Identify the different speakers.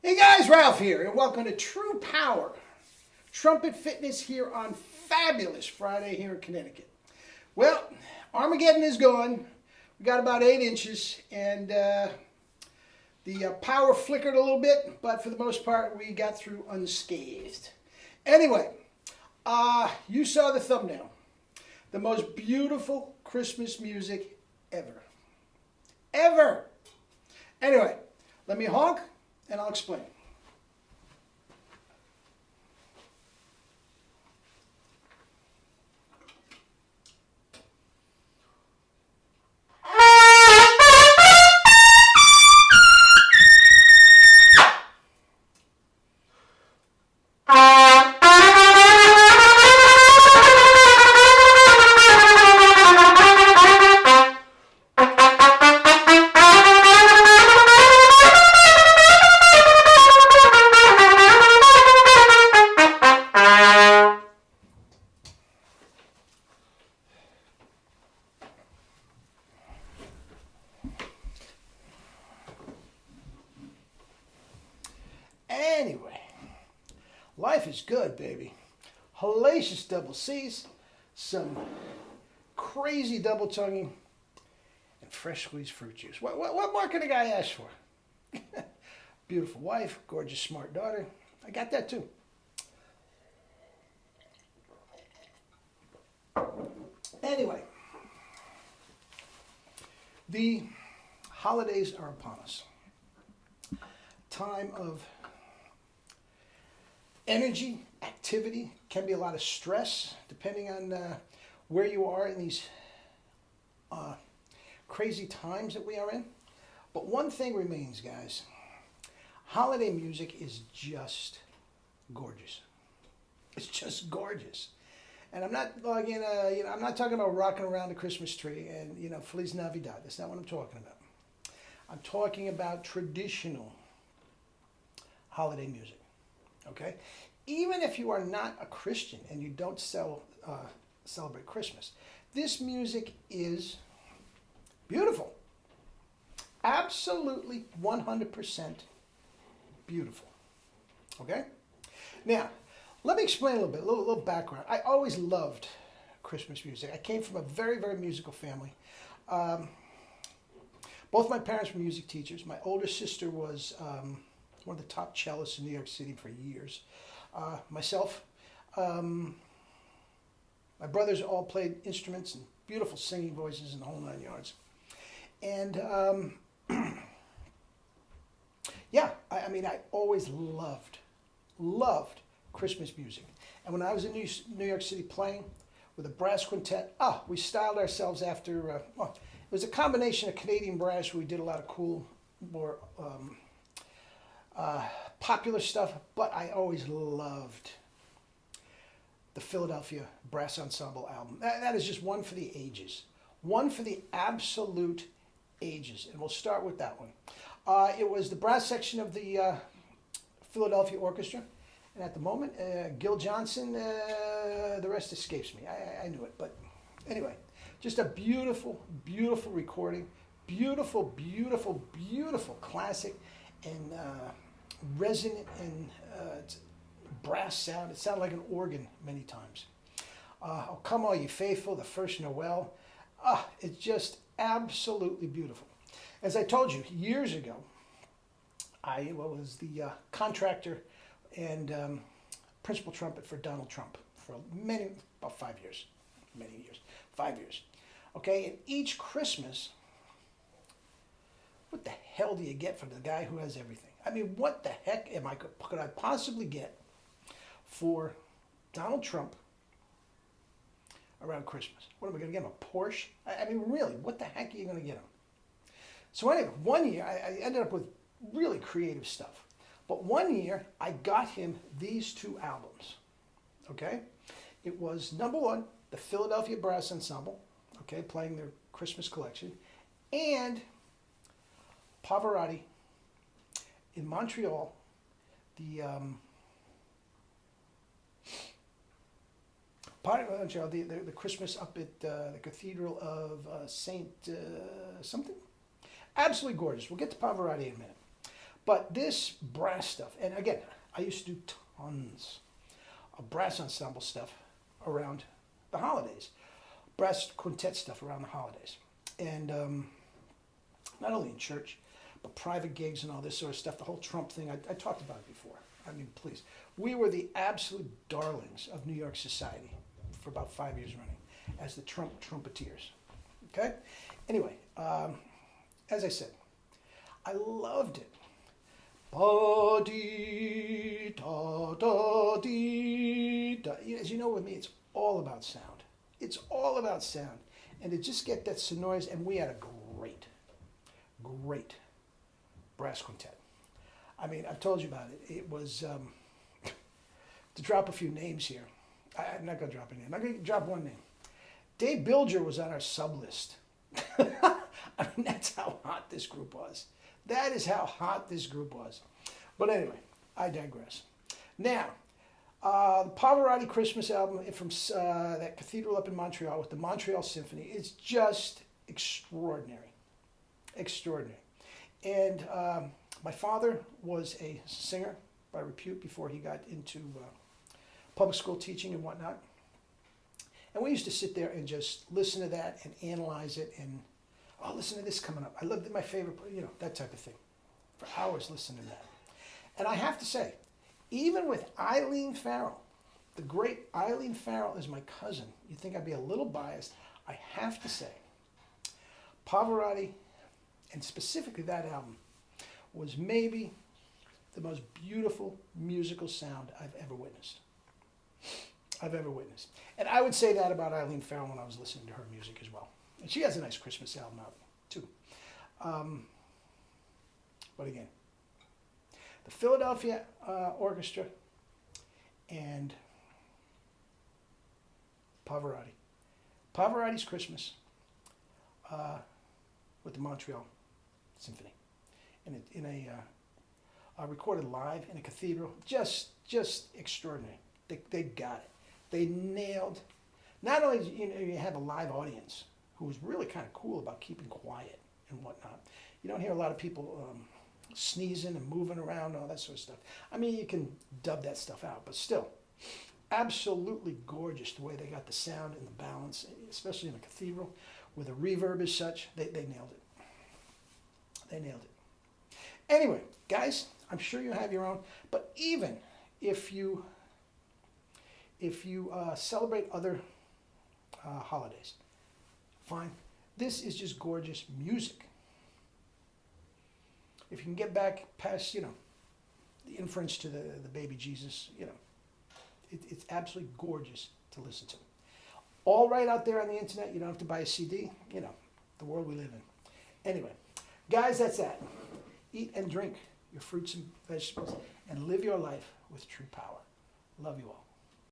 Speaker 1: Hey guys, Ralph here, and welcome to True Power Trumpet Fitness here on fabulous Friday here in Connecticut. Well, Armageddon is gone. We got about 8 inches, and the power flickered a little bit, but for the most part, we got through unscathed. Anyway, you saw the thumbnail. The most beautiful Christmas music ever. Ever! Anyway, let me honk, and I'll explain. Anyway, life is good, baby. Hellacious double C's, some crazy double tonguing, and fresh squeezed fruit juice. What more can a guy ask for? Beautiful wife, gorgeous, smart daughter. I got that too. Anyway, the holidays are upon us. Time of energy, activity, can be a lot of stress depending on where you are in these crazy times that we are in. But one thing remains, guys. Holiday music is just gorgeous. It's just gorgeous. And I'm not I'm not talking about rocking around the Christmas tree and Feliz Navidad. That's not what I'm talking about. I'm talking about traditional holiday music. Okay? Even if you are not a Christian and you don't celebrate Christmas, this music is beautiful. Absolutely 100% beautiful. Okay? Now, let me explain a little bit, a little background. I always loved Christmas music. I came from a very, very musical family. Both my parents were music teachers. My older sister was one of the top cellists in New York City for years. Myself, my brothers all played instruments and beautiful singing voices in the whole 9 yards. And yeah, I always loved Christmas music. And when I was in New York City playing with a brass quintet, we styled ourselves after, it was a combination of Canadian brass. We did a lot of cool, more popular stuff, but I always loved the Philadelphia Brass Ensemble album. That is just one for the ages. One for the absolute ages. And we'll start with that one. It was the brass section of the Philadelphia Orchestra. And at the moment, Gil Johnson, the rest escapes me. I knew it. But anyway, just a beautiful, beautiful recording. Beautiful, beautiful, beautiful classic. And resonant and brass sound. It sounded like an organ many times. Oh, Come All You Faithful, the first Noel. It's just absolutely beautiful. As I told you years ago, I was the contractor and principal trumpet for Donald Trump for about 5 years. 5 years. Okay, and each Christmas, what the hell do you get from the guy who has everything? What the heck could I possibly get for Donald Trump around Christmas? What am I going to get him, a Porsche? Really, what the heck are you going to get him? So anyway, one year, I ended up with really creative stuff. But one year, I got him these 2 albums, okay? It was, number one, the Philadelphia Brass Ensemble, okay, playing their Christmas collection, and Pavarotti in Montreal, the Christmas up at the Cathedral of Saint something. Absolutely gorgeous. We'll get to Pavarotti in a minute. But this brass stuff, and again, I used to do tons of brass ensemble stuff around the holidays, brass quintet stuff around the holidays. And not only in church, but private gigs and all this sort of stuff. The whole Trump thing, I talked about it before. I mean, please. We were the absolute darlings of New York society for about 5 years running as the Trumpeteers. Okay? Anyway, as I said, I loved it. Ba-dee, da, da, dee, da. As you know, with me, it's all about sound. It's all about sound. And to just get that sonorous, and we had a great brass quintet. I mean, I've told you about it. It was, to drop a few names here. I'm not going to drop a name. I'm going to drop one name. Dave Bilger was on our sub list. I mean, that's how hot this group was. That is how hot this group was. But anyway, I digress. Now, the Pavarotti Christmas album from that cathedral up in Montreal with the Montreal Symphony is just extraordinary. Extraordinary. And my father was a singer by repute before he got into public school teaching and whatnot. And we used to sit there and just listen to that and analyze it and, oh, listen to this coming up. I loved it, my favorite, that type of thing. For hours listening to that. And I have to say, even with Eileen Farrell, the great Eileen Farrell is my cousin. You'd think I'd be a little biased. I have to say, Pavarotti, and specifically that album, was maybe the most beautiful musical sound I've ever witnessed. And I would say that about Eileen Farrell when I was listening to her music as well. And she has a nice Christmas album out, too. But again, the Philadelphia Orchestra and Pavarotti. Pavarotti's Christmas with the Montreal Symphony. In a recorded live in a cathedral. Just extraordinary. They got it. They nailed. Not only you have a live audience who was really kind of cool about keeping quiet and whatnot. You don't hear a lot of people sneezing and moving around and all that sort of stuff. I mean, you can dub that stuff out, but still, absolutely gorgeous the way they got the sound and the balance, especially in a cathedral where the reverb is such. They nailed it. They nailed it. Anyway, guys, I'm sure you have your own, but even if you celebrate other holidays, fine. This is just gorgeous music. If you can get back past, the inference to the baby Jesus, it's absolutely gorgeous to listen to. All right out there on the internet. You don't have to buy a CD. The world we live in. Anyway, guys, that's that. Eat and drink your fruits and vegetables and live your life with true power. Love you all.